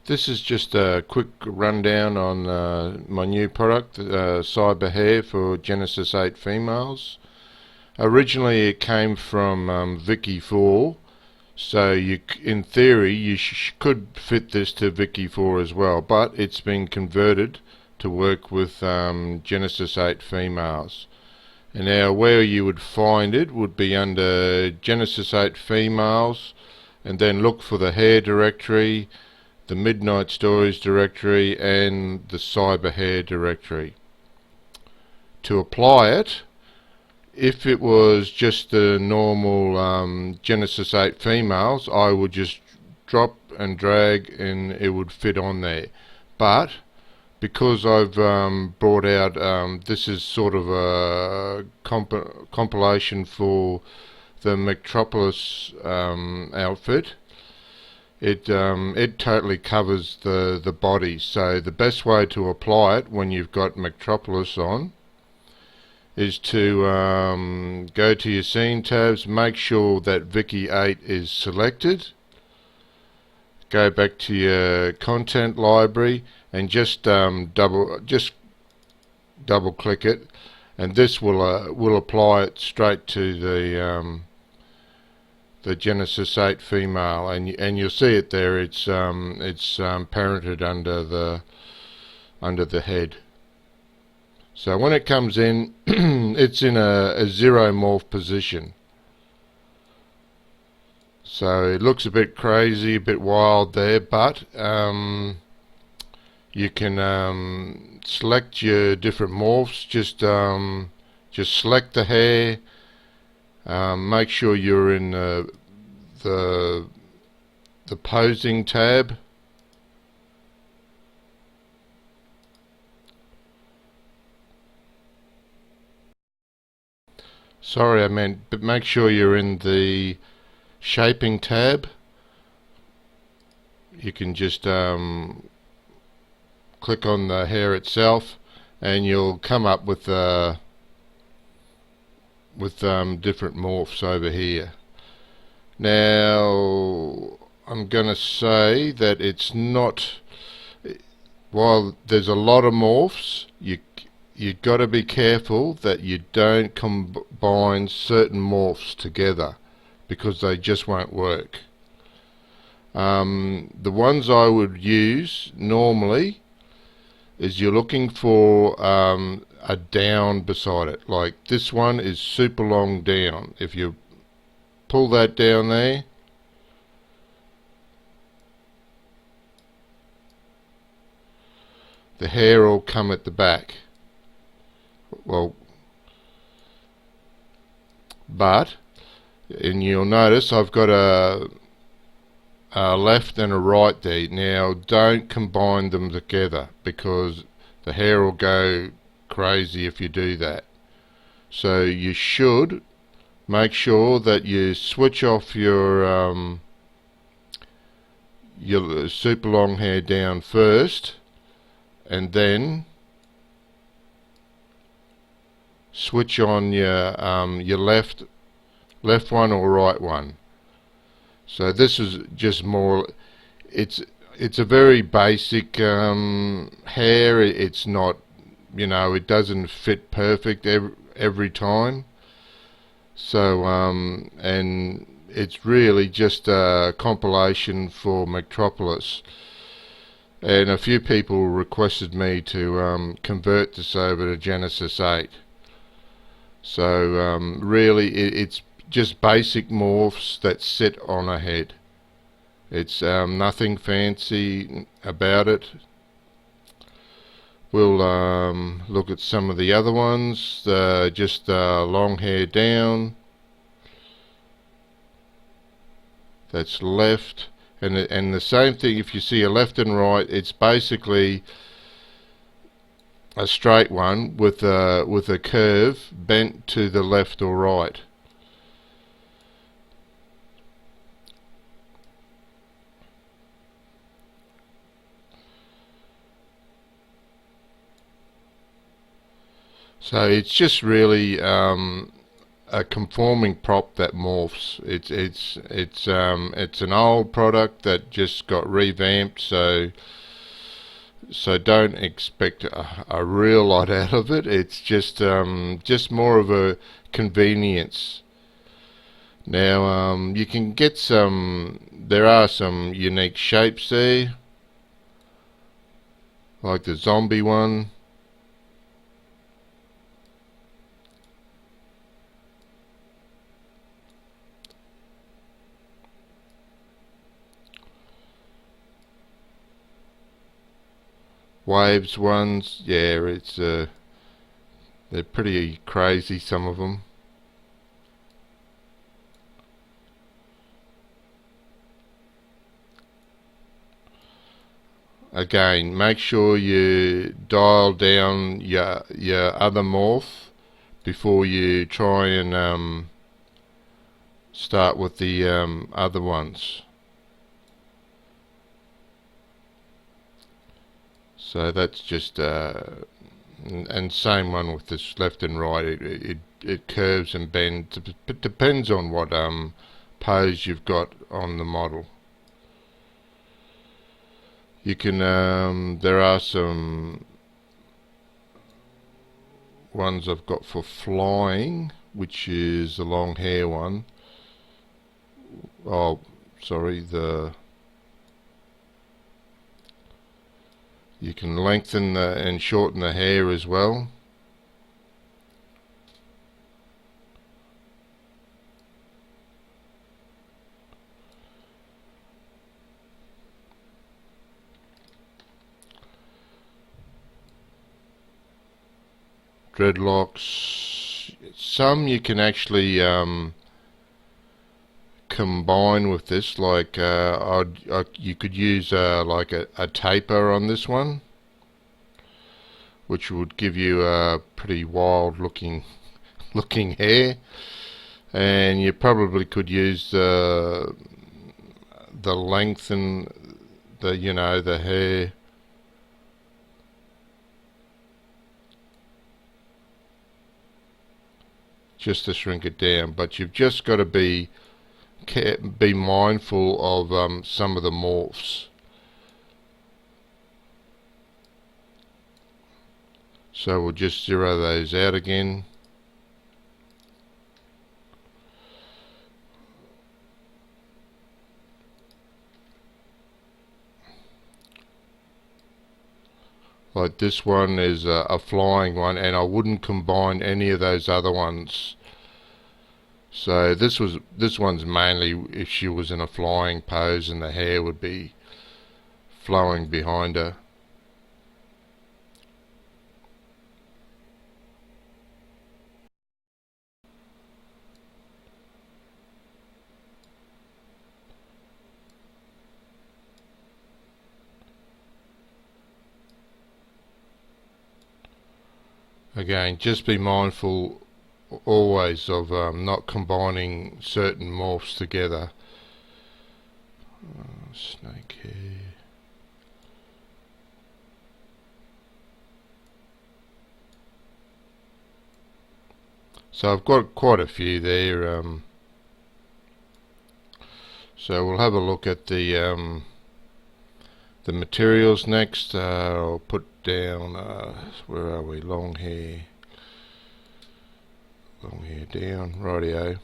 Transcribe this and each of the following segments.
This is just a quick rundown on my new product, Cyber Hair for Genesis 8 females. Originally it came from Vicky 4, so in theory you could fit this to Vicky 4 as well, but it's been converted to work with Genesis 8 females. And now where you would find it would be under Genesis 8 females, and then look for the hair directory, the Midnight Stories directory, and the Cyber Hair directory. To apply it, if it was just the normal Genesis 8 females, I would just drop and drag and it would fit on there. But because I've brought out, this is sort of a compilation for the Mechtroplus outfit. It totally covers the body, so the best way to apply it when you've got Mechtroplus on is to go to your scene tabs, make sure that Vicky 8 is selected, go back to your content library and just double click it, and this will apply it straight to the Genesis 8 female, and you'll see it there. It's parented under the head. So when it comes in, it's in a zero morph position. So it looks a bit crazy, a bit wild there, but you can select your different morphs. Just select the hair. Make sure you're in the posing tab. Sorry, I meant, but make sure you're in the shaping tab. You can just click on the hair itself, and you'll come up with different morphs over here. Now I'm gonna say that it's not, while there's a lot of morphs, you've got to be careful that you don't combine certain morphs together, because they just won't work. The ones I would use normally is you're looking for a down beside it. Like this one is super long down. If you pull that down there, the hair will come at the back. Well, but, and you'll notice I've got a left and a right there. Now don't combine them together, because the hair will go crazy if you do that. So you should make sure that you switch off your super long hair down first, and then switch on your left one or right one. So this is just more, it's a very basic hair. It's not, it doesn't fit perfect every time. So and it's really just a compilation for Mechtroplus. And a few people requested me to convert this over to Genesis 8. So really it's just basic morphs that sit on a head. It's nothing fancy about it. We'll look at some of the other ones. Just long hair down. That's left, and the same thing. If you see a left and right, it's basically a straight one with a curve bent to the left or right. So it's just really a conforming prop that morphs. It's an old product that just got revamped, so don't expect a real lot out of it. It's just more of a convenience. Now you can get some. There are some unique shapes there, like the zombie one. Waves ones, yeah, they're pretty crazy, some of them. Again, make sure you dial down your other morph before you try and start with the other ones. So that's just and same one with this left and right. It curves and bends. It depends on what pose you've got on the model. You can there are some ones I've got for flying, which is the long hair one. Oh, sorry, you can lengthen and shorten the hair as well. Dreadlocks. Some you can actually combine with this, like you could use like a taper on this one, which would give you a pretty wild looking hair. And you probably could use the length and the hair just to shrink it down, but you've just got to be mindful of some of the morphs. So we'll just zero those out again. Like this one is a flying one, and I wouldn't combine any of those other ones. So this one's mainly if she was in a flying pose and the hair would be flowing behind her. Again, just be mindful always of not combining certain morphs together. Snake hair. So I've got quite a few there. So we'll have a look at the materials next. I'll put down, where are we? Long hair down, rightio.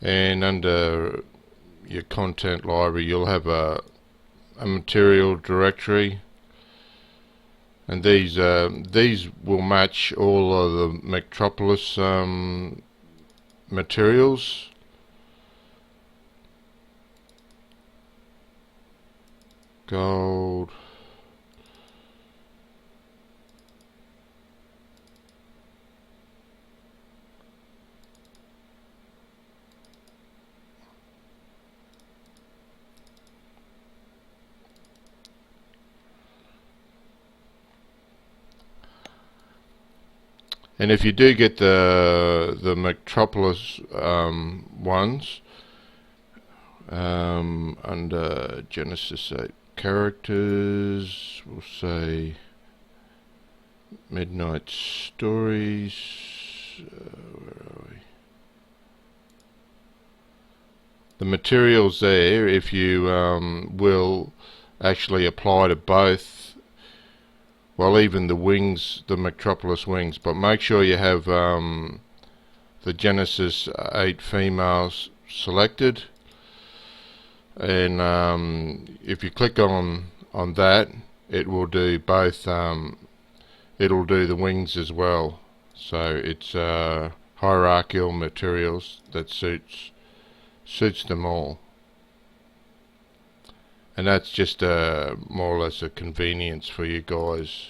And under your content library you'll have a material directory, and these will match all of the Mechtroplus materials. Gold, and if you do get the Mechtroplus ones under Genesis 8 characters, we'll say Midnight Stories. Where are we? The materials there, if you will actually apply to both, well, even the wings, the Mechtroplus wings, but make sure you have the Genesis 8 females selected, and if you click on that, it will do both. It'll do the wings as well. So it's hierarchical materials that suits them all, and that's just more or less a convenience for you guys.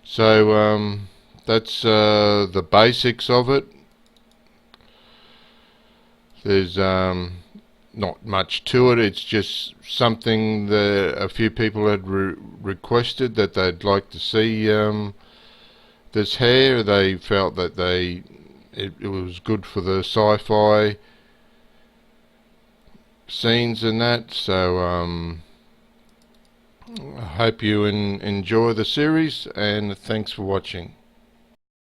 So that's the basics of it. There's not much to it. It's just something that a few people had requested that they'd like to see this hair. They felt that it was good for the sci-fi scenes and that. So I hope you enjoy the series, and thanks for watching.